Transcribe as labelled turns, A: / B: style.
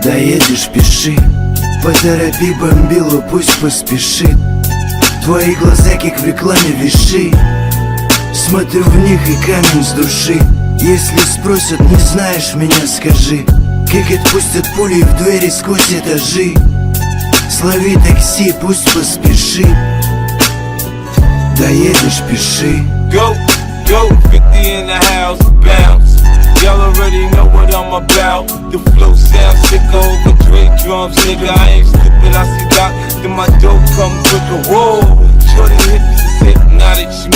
A: Доедешь, пиши, поторопи бомбилу, пусть поспешит. Твои глаза, как в рекламе, виши. Смотрю в них и камень с души. Если спросят, не знаешь меня, скажи, как отпустят пули в двери сквозь этажи. Слови такси, пусть поспешит. Доедешь, пиши.
B: Go, go, 50 in the house, bounce. Y'all already know what I'm about. The flow sounds sick over Dre drums, nigga. I ain't stupid, I see Doc, then my dope come quicker. Whoa, shorty hips is hypnotic, she